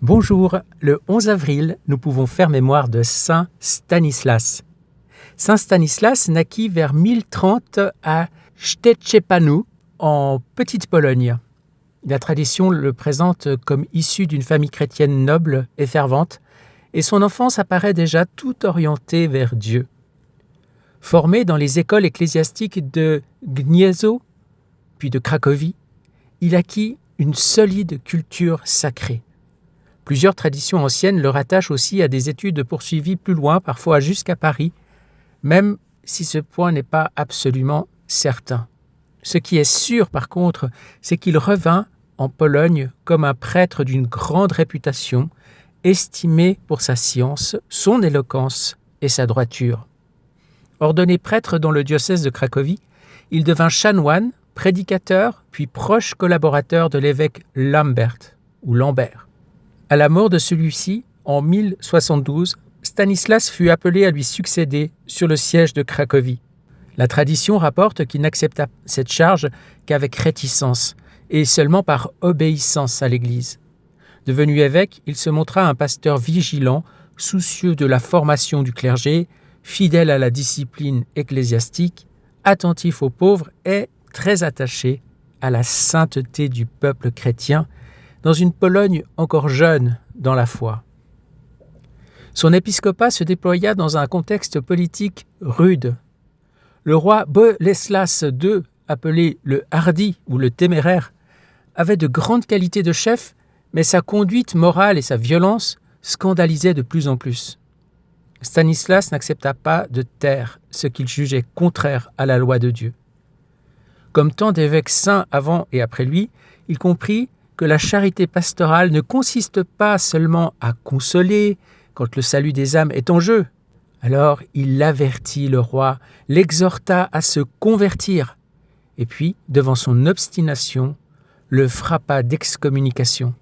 Bonjour, le 11 avril, nous pouvons faire mémoire de Saint Stanislas. Saint Stanislas naquit vers 1030 à Szczecin, en Petite Pologne. La tradition le présente comme issu d'une famille chrétienne noble et fervente, et son enfance apparaît déjà tout orientée vers Dieu. Formé dans les écoles ecclésiastiques de Gniezno, puis de Cracovie, il acquit une solide culture sacrée. Plusieurs traditions anciennes le rattachent aussi à des études poursuivies plus loin, parfois jusqu'à Paris, même si ce point n'est pas absolument certain. Ce qui est sûr, par contre, c'est qu'il revint en Pologne comme un prêtre d'une grande réputation, estimé pour sa science, son éloquence et sa droiture. Ordonné prêtre dans le diocèse de Cracovie, il devint chanoine, prédicateur, puis proche collaborateur de l'évêque Lambert. À la mort de celui-ci, en 1072, Stanislas fut appelé à lui succéder sur le siège de Cracovie. La tradition rapporte qu'il n'accepta cette charge qu'avec réticence et seulement par obéissance à l'Église. Devenu évêque, il se montra un pasteur vigilant, soucieux de la formation du clergé, fidèle à la discipline ecclésiastique, attentif aux pauvres et très attaché à la sainteté du peuple chrétien, dans une Pologne encore jeune dans la foi. Son épiscopat se déploya dans un contexte politique rude. Le roi Boleslas II, appelé le hardi ou le téméraire, avait de grandes qualités de chef, mais sa conduite morale et sa violence scandalisaient de plus en plus. Stanislas n'accepta pas de taire ce qu'il jugeait contraire à la loi de Dieu. Comme tant d'évêques saints avant et après lui, il comprit que la charité pastorale ne consiste pas seulement à consoler quand le salut des âmes est en jeu. Alors il avertit le roi, l'exhorta à se convertir, et puis, devant son obstination, le frappa d'excommunication.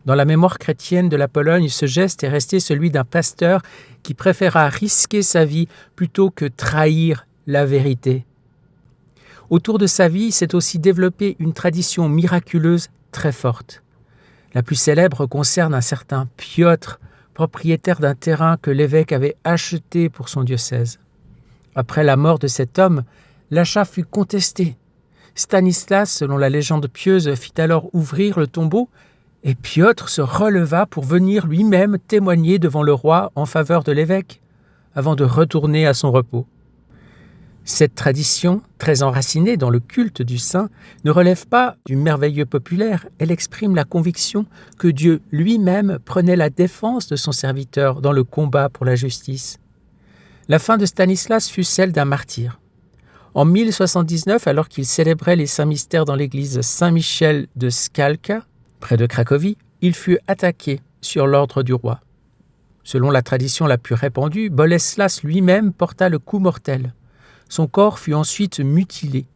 Dans la mémoire chrétienne de la Pologne, ce geste est resté celui d'un pasteur qui préféra risquer sa vie plutôt que trahir la vérité. Autour de sa vie s'est aussi développée une tradition miraculeuse très forte. La plus célèbre concerne un certain Piotr, propriétaire d'un terrain que l'évêque avait acheté pour son diocèse. Après la mort de cet homme, l'achat fut contesté. Stanislas, selon la légende pieuse, fit alors ouvrir le tombeau et Piotr se releva pour venir lui-même témoigner devant le roi en faveur de l'évêque, avant de retourner à son repos. Cette tradition, très enracinée dans le culte du saint, ne relève pas du merveilleux populaire, elle exprime la conviction que Dieu lui-même prenait la défense de son serviteur dans le combat pour la justice. La fin de Stanislas fut celle d'un martyr. En 1079, alors qu'il célébrait les saints mystères dans l'église Saint-Michel de Skalka, près de Cracovie, il fut attaqué sur l'ordre du roi. Selon la tradition la plus répandue, Boleslas lui-même porta le coup mortel. Son corps fut ensuite mutilé.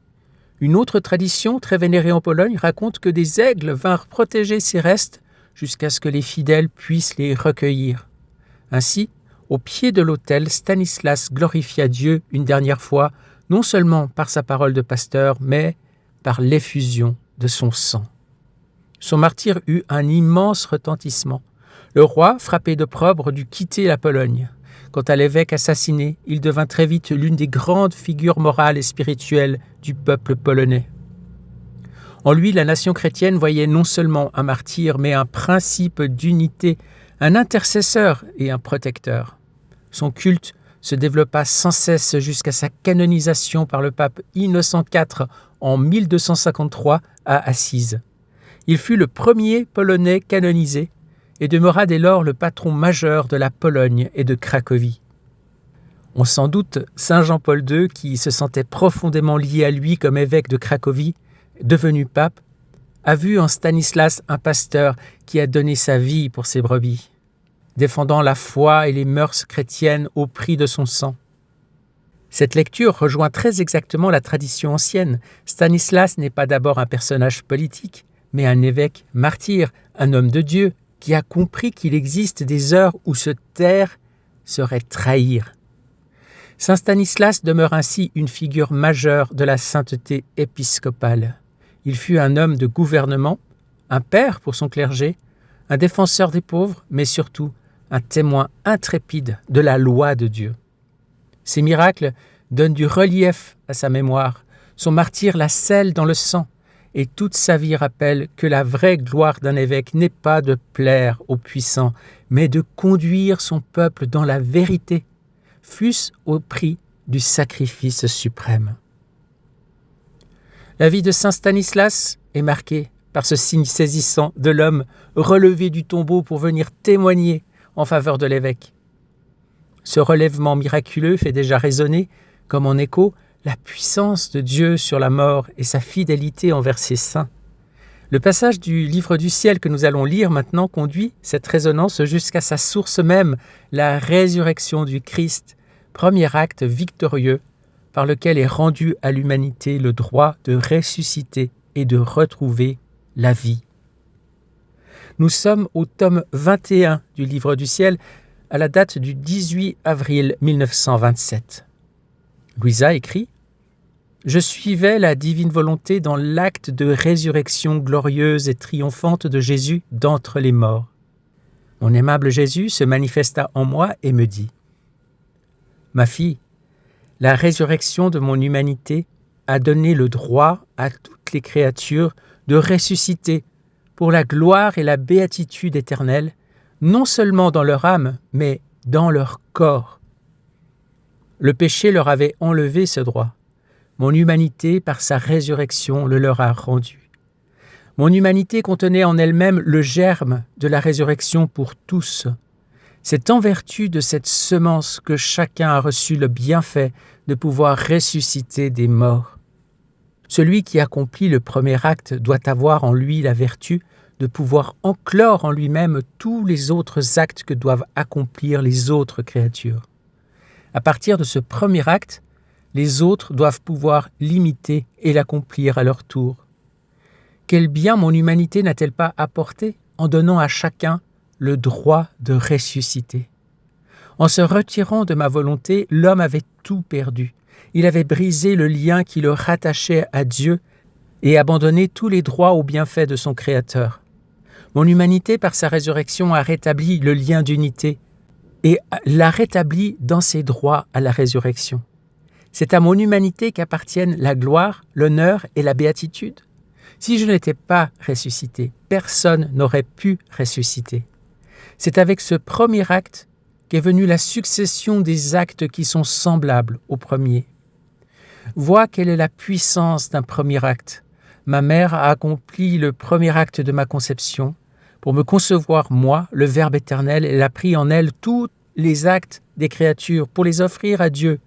Une autre tradition, très vénérée en Pologne, raconte que des aigles vinrent protéger ses restes jusqu'à ce que les fidèles puissent les recueillir. Ainsi, au pied de l'autel, Stanislas glorifia Dieu une dernière fois, non seulement par sa parole de pasteur, mais par l'effusion de son sang. Son martyre eut un immense retentissement. Le roi, frappé d'opprobre, dut quitter la Pologne. Quant à l'évêque assassiné, il devint très vite l'une des grandes figures morales et spirituelles du peuple polonais. En lui, la nation chrétienne voyait non seulement un martyr, mais un principe d'unité, un intercesseur et un protecteur. Son culte se développa sans cesse jusqu'à sa canonisation par le pape Innocent IV en 1253 à Assise. Il fut le premier Polonais canonisé et demeura dès lors le patron majeur de la Pologne et de Cracovie. On s'en doute, saint Jean-Paul II, qui se sentait profondément lié à lui comme évêque de Cracovie, devenu pape, a vu en Stanislas un pasteur qui a donné sa vie pour ses brebis, défendant la foi et les mœurs chrétiennes au prix de son sang. Cette lecture rejoint très exactement la tradition ancienne. Stanislas n'est pas d'abord un personnage politique, mais un évêque martyr, un homme de Dieu, qui a compris qu'il existe des heures où se taire serait trahir. Saint Stanislas demeure ainsi une figure majeure de la sainteté épiscopale. Il fut un homme de gouvernement, un père pour son clergé, un défenseur des pauvres, mais surtout un témoin intrépide de la loi de Dieu. Ces miracles donnent du relief à sa mémoire, son martyre la scelle dans le sang, et toute sa vie rappelle que la vraie gloire d'un évêque n'est pas de plaire aux puissants, mais de conduire son peuple dans la vérité, fût-ce au prix du sacrifice suprême. La vie de saint Stanislas est marquée par ce signe saisissant de l'homme relevé du tombeau pour venir témoigner en faveur de l'évêque. Ce relèvement miraculeux fait déjà résonner, comme en écho, la puissance de Dieu sur la mort et sa fidélité envers ses saints. Le passage du livre du ciel que nous allons lire maintenant conduit cette résonance jusqu'à sa source même, la résurrection du Christ, premier acte victorieux par lequel est rendu à l'humanité le droit de ressusciter et de retrouver la vie. Nous sommes au tome 21 du livre du ciel, à la date du 18 avril 1927. Louisa écrit « Je suivais la divine volonté dans l'acte de résurrection glorieuse et triomphante de Jésus d'entre les morts. Mon aimable Jésus se manifesta en moi et me dit « Ma fille, la résurrection de mon humanité a donné le droit à toutes les créatures de ressusciter pour la gloire et la béatitude éternelle, non seulement dans leur âme, mais dans leur corps. Le péché leur avait enlevé ce droit. Mon humanité, par sa résurrection, le leur a rendu. Mon humanité contenait en elle-même le germe de la résurrection pour tous. C'est en vertu de cette semence que chacun a reçu le bienfait de pouvoir ressusciter des morts. Celui qui accomplit le premier acte doit avoir en lui la vertu de pouvoir enclore en lui-même tous les autres actes que doivent accomplir les autres créatures. À partir de ce premier acte, les autres doivent pouvoir l'imiter et l'accomplir à leur tour. Quel bien mon humanité n'a-t-elle pas apporté en donnant à chacun le droit de ressusciter? En se retirant de ma volonté, l'homme avait tout perdu. Il avait brisé le lien qui le rattachait à Dieu et abandonné tous les droits aux bienfaits de son Créateur. Mon humanité, par sa résurrection, a rétabli le lien d'unité et l'a rétabli dans ses droits à la résurrection. C'est à mon humanité qu'appartiennent la gloire, l'honneur et la béatitude. Si je n'étais pas ressuscité, personne n'aurait pu ressusciter. C'est avec ce premier acte qu'est venue la succession des actes qui sont semblables au premier. Vois quelle est la puissance d'un premier acte. Ma mère a accompli le premier acte de ma conception. Pour me concevoir, moi, le Verbe éternel, elle a pris en elle tous les actes des créatures pour les offrir à Dieu,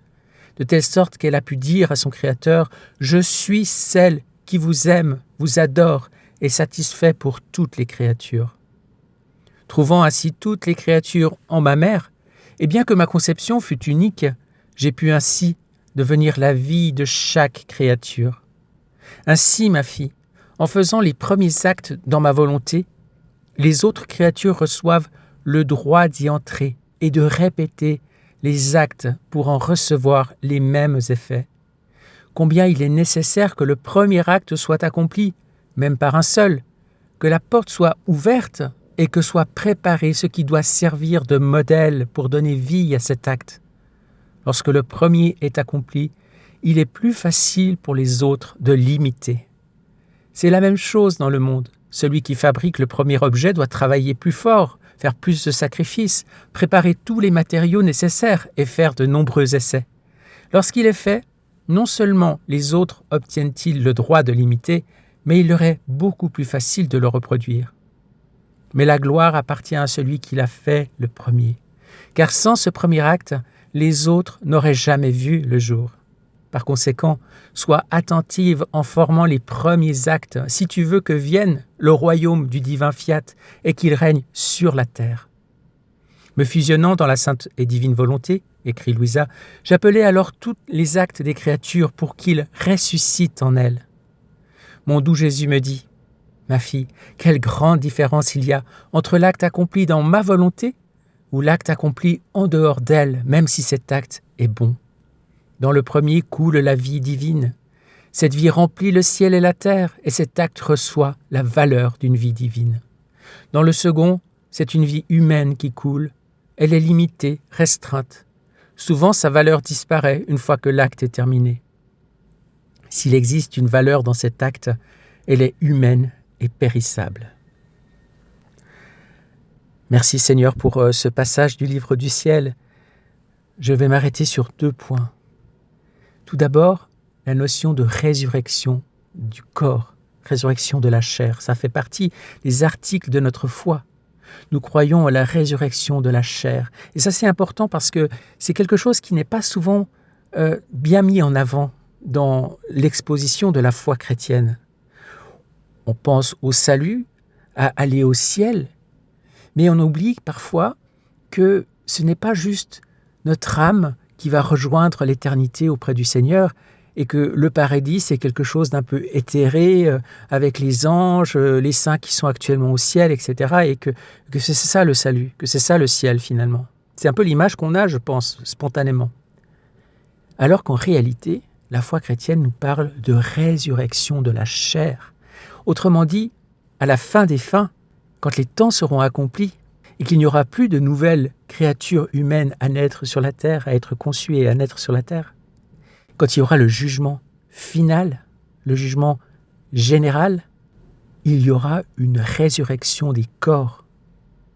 de telle sorte qu'elle a pu dire à son Créateur « Je suis celle qui vous aime, vous adore et satisfait pour toutes les créatures. » Trouvant ainsi toutes les créatures en ma mère, et bien que ma conception fût unique, j'ai pu ainsi devenir la vie de chaque créature. Ainsi, ma fille, en faisant les premiers actes dans ma volonté, les autres créatures reçoivent le droit d'y entrer et de répéter les actes pour en recevoir les mêmes effets. Combien il est nécessaire que le premier acte soit accompli, même par un seul, que la porte soit ouverte et que soit préparé ce qui doit servir de modèle pour donner vie à cet acte. Lorsque le premier est accompli, il est plus facile pour les autres de l'imiter. C'est la même chose dans le monde. Celui qui fabrique le premier objet doit travailler plus fort, faire plus de sacrifices, préparer tous les matériaux nécessaires et faire de nombreux essais. Lorsqu'il est fait, non seulement les autres obtiennent-ils le droit de l'imiter, mais il leur est beaucoup plus facile de le reproduire. Mais la gloire appartient à celui qui l'a fait le premier, car sans ce premier acte, les autres n'auraient jamais vu le jour. Par conséquent, sois attentive en formant les premiers actes si tu veux que vienne le royaume du divin fiat et qu'il règne sur la terre. Me fusionnant dans la sainte et divine volonté, écrit Louisa, j'appelais alors tous les actes des créatures pour qu'ils ressuscitent en elles. Mon doux Jésus me dit, « Ma fille, quelle grande différence il y a entre l'acte accompli dans ma volonté ou l'acte accompli en dehors d'elle, même si cet acte est bon. Dans le premier coule la vie divine. Cette vie remplit le ciel et la terre, et cet acte reçoit la valeur d'une vie divine. Dans le second, c'est une vie humaine qui coule. Elle est limitée, restreinte. Souvent, sa valeur disparaît une fois que l'acte est terminé. S'il existe une valeur dans cet acte, elle est humaine et périssable. Merci Seigneur pour ce passage du livre du ciel. Je vais m'arrêter sur 2 points. Tout d'abord, la notion de résurrection du corps, résurrection de la chair. Ça fait partie des articles de notre foi. Nous croyons à la résurrection de la chair. Et ça, c'est important parce que c'est quelque chose qui n'est pas souvent bien mis en avant dans l'exposition de la foi chrétienne. On pense au salut, à aller au ciel, mais on oublie parfois que ce n'est pas juste notre âme qui va rejoindre l'éternité auprès du Seigneur et que le paradis, c'est quelque chose d'un peu éthéré avec les anges, les saints qui sont actuellement au ciel, etc. Et que c'est ça le salut, que c'est ça le ciel finalement. C'est un peu l'image qu'on a, je pense, spontanément. Alors qu'en réalité, la foi chrétienne nous parle de résurrection de la chair. Autrement dit, à la fin des fins, quand les temps seront accomplis et qu'il n'y aura plus de nouvelles créatures humaines à naître sur la terre, à être conçues et à naître sur la terre, quand il y aura le jugement final, le jugement général, il y aura une résurrection des corps.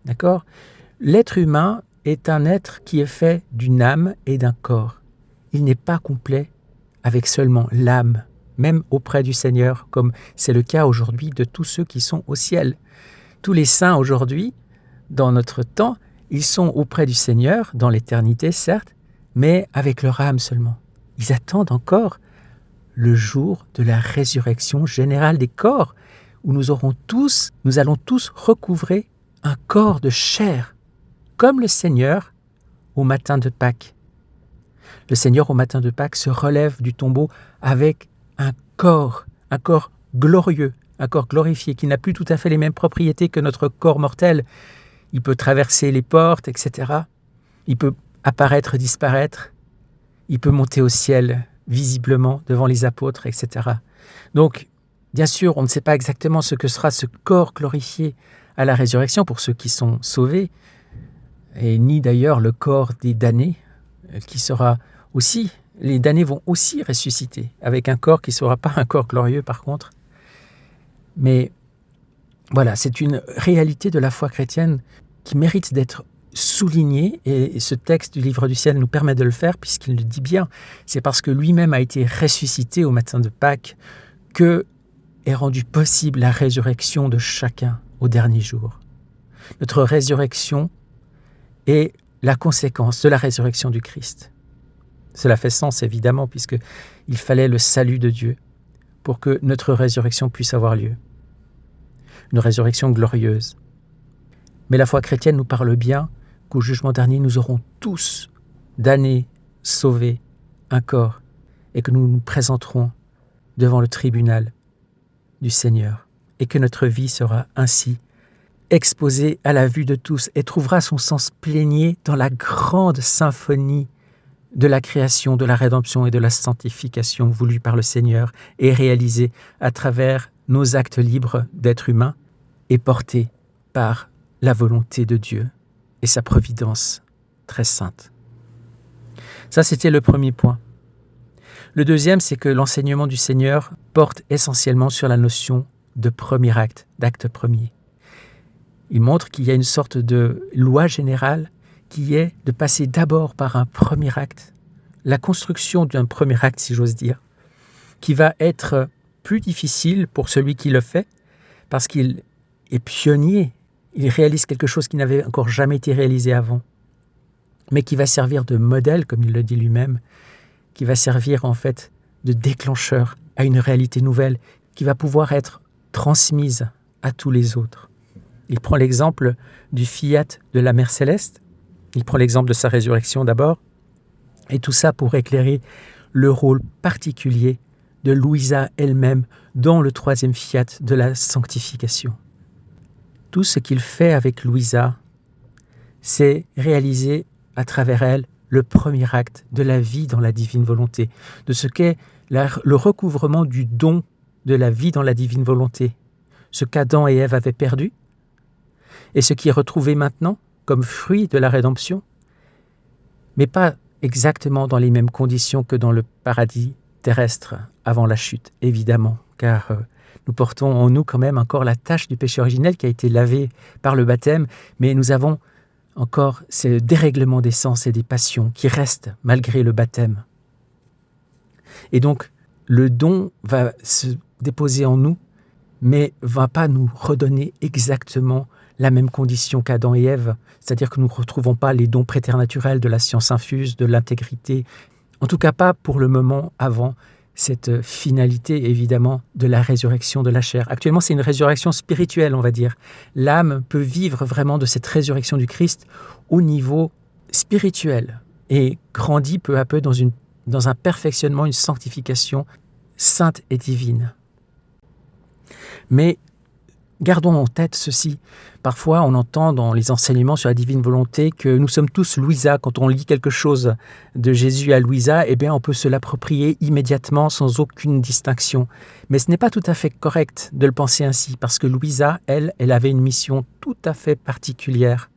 D'accord ? L'être humain est un être qui est fait d'une âme et d'un corps. Il n'est pas complet avec seulement l'âme, même auprès du Seigneur, comme c'est le cas aujourd'hui de tous ceux qui sont au ciel. Tous les saints aujourd'hui, dans notre temps, ils sont auprès du Seigneur, dans l'éternité certes, mais avec leur âme seulement. Ils attendent encore le jour de la résurrection générale des corps, où nous allons tous recouvrer un corps de chair, comme le Seigneur au matin de Pâques. Le Seigneur au matin de Pâques se relève du tombeau avec un corps glorieux, un corps glorifié, qui n'a plus tout à fait les mêmes propriétés que notre corps mortel. Il peut traverser les portes, etc. Il peut apparaître, disparaître. Il peut monter au ciel visiblement devant les apôtres, etc. Donc, bien sûr, on ne sait pas exactement ce que sera ce corps glorifié à la résurrection pour ceux qui sont sauvés, et ni d'ailleurs le corps des damnés, qui sera aussi, les damnés vont aussi ressusciter, avec un corps qui ne sera pas un corps glorieux par contre. Mais voilà, c'est une réalité de la foi chrétienne qui mérite d'être souligné, et ce texte du livre du ciel nous permet de le faire puisqu'il le dit bien. C'est parce que lui-même a été ressuscité au matin de Pâques que est rendue possible la résurrection de chacun au dernier jour. Notre résurrection est la conséquence de la résurrection du Christ. Cela fait sens évidemment puisqu'il fallait le salut de Dieu pour que notre résurrection puisse avoir lieu. Une résurrection glorieuse. Mais la foi chrétienne nous parle bien qu'au jugement dernier, nous aurons tous, damnés, sauvés, un corps, et que nous nous présenterons devant le tribunal du Seigneur, et que notre vie sera ainsi exposée à la vue de tous et trouvera son sens plénier dans la grande symphonie de la création, de la rédemption et de la sanctification voulue par le Seigneur et réalisée à travers nos actes libres d'être humains et portés par la volonté de Dieu et sa providence très sainte. Ça, c'était le premier point. Le deuxième, c'est que l'enseignement du Seigneur porte essentiellement sur la notion de premier acte, d'acte premier. Il montre qu'il y a une sorte de loi générale qui est de passer d'abord par un premier acte, la construction d'un premier acte, si j'ose dire, qui va être plus difficile pour celui qui le fait, parce qu'il est pionnier. Il réalise quelque chose qui n'avait encore jamais été réalisé avant, mais qui va servir de modèle, comme il le dit lui-même, qui va servir en fait de déclencheur à une réalité nouvelle, qui va pouvoir être transmise à tous les autres. Il prend l'exemple du fiat de la Mère Céleste, il prend l'exemple de sa résurrection d'abord, et tout ça pour éclairer le rôle particulier de Louisa elle-même dans le troisième fiat de la sanctification. Tout ce qu'il fait avec Louisa, c'est réaliser à travers elle le premier acte de la vie dans la divine volonté, de ce qu'est le recouvrement du don de la vie dans la divine volonté, ce qu'Adam et Ève avaient perdu, et ce qui est retrouvé maintenant comme fruit de la rédemption, mais pas exactement dans les mêmes conditions que dans le paradis terrestre avant la chute, évidemment, car nous portons en nous quand même encore la tache du péché originel qui a été lavé par le baptême, mais nous avons encore ce dérèglement des sens et des passions qui restent malgré le baptême. Et donc, le don va se déposer en nous, mais ne va pas nous redonner exactement la même condition qu'Adam et Ève, c'est-à-dire que nous ne retrouvons pas les dons préternaturels de la science infuse, de l'intégrité, en tout cas pas pour le moment avant cette finalité évidemment de la résurrection de la chair. Actuellement, c'est une résurrection spirituelle, on va dire. L'âme peut vivre vraiment de cette résurrection du Christ au niveau spirituel et grandit peu à peu dans un perfectionnement, une sanctification sainte et divine. Mais gardons en tête ceci. Parfois, on entend dans les enseignements sur la divine volonté que nous sommes tous Louisa. Quand on lit quelque chose de Jésus à Louisa, eh bien, on peut se l'approprier immédiatement sans aucune distinction. Mais ce n'est pas tout à fait correct de le penser ainsi, parce que Louisa, elle avait une mission tout à fait particulière.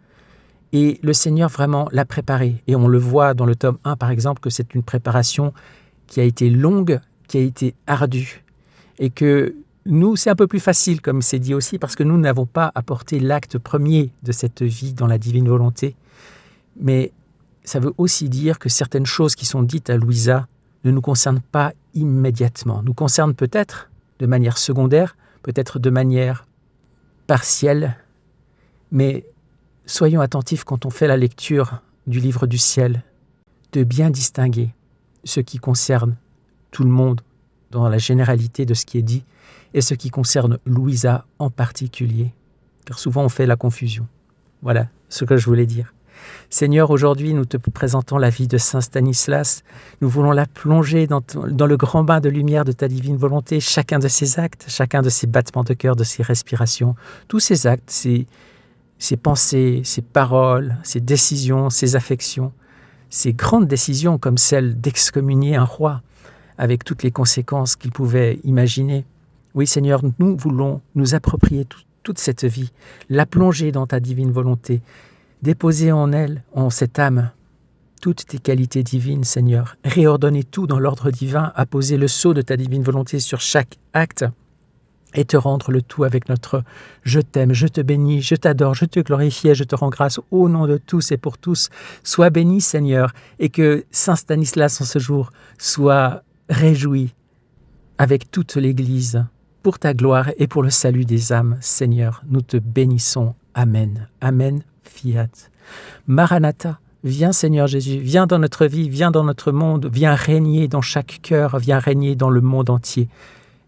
Et le Seigneur vraiment l'a préparée. Et on le voit dans le tome 1, par exemple, que c'est une préparation qui a été longue, qui a été ardue. Et que nous, c'est un peu plus facile, comme c'est dit aussi, parce que nous n'avons pas apporté l'acte premier de cette vie dans la divine volonté. Mais ça veut aussi dire que certaines choses qui sont dites à Louisa ne nous concernent pas immédiatement. Nous concernent peut-être de manière secondaire, peut-être de manière partielle, mais soyons attentifs quand on fait la lecture du livre du ciel, de bien distinguer ce qui concerne tout le monde dans la généralité de ce qui est dit, et ce qui concerne Louisa en particulier, car souvent on fait la confusion. Voilà ce que je voulais dire. Seigneur, aujourd'hui nous te présentons la vie de Saint Stanislas. Nous voulons la plonger dans le grand bain de lumière de ta divine volonté, chacun de ses actes, chacun de ses battements de cœur, de ses respirations, tous ses actes, ses pensées, ses paroles, ses décisions, ses affections, ces grandes décisions comme celle d'excommunier un roi, avec toutes les conséquences qu'il pouvait imaginer. Oui, Seigneur, nous voulons nous approprier toute cette vie, la plonger dans ta divine volonté, déposer en elle, en cette âme, toutes tes qualités divines, Seigneur, réordonner tout dans l'ordre divin, apposer le sceau de ta divine volonté sur chaque acte et te rendre le tout avec notre « Je t'aime, je te bénis, je t'adore, je te glorifie et je te rends grâce au nom de tous et pour tous. Sois béni, Seigneur, et que Saint Stanislas en ce jour soit réjoui avec toute l'Église, pour ta gloire et pour le salut des âmes, Seigneur, nous te bénissons. Amen. Amen. Fiat. Maranatha, viens Seigneur Jésus, viens dans notre vie, viens dans notre monde, viens régner dans chaque cœur, viens régner dans le monde entier.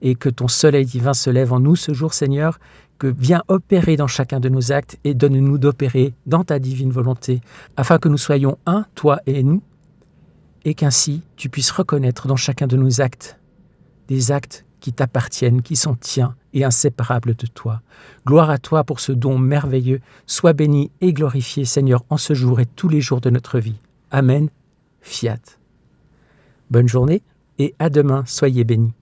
Et que ton soleil divin se lève en nous ce jour, Seigneur, que viens opérer dans chacun de nos actes et donne-nous d'opérer dans ta divine volonté, afin que nous soyons un, toi et nous, et qu'ainsi tu puisses reconnaître dans chacun de nos actes des actes qui t'appartiennent, qui sont tiens et inséparables de toi. Gloire à toi pour ce don merveilleux. Sois béni et glorifié, Seigneur, en ce jour et tous les jours de notre vie. Amen. Fiat. Bonne journée et à demain. Soyez bénis.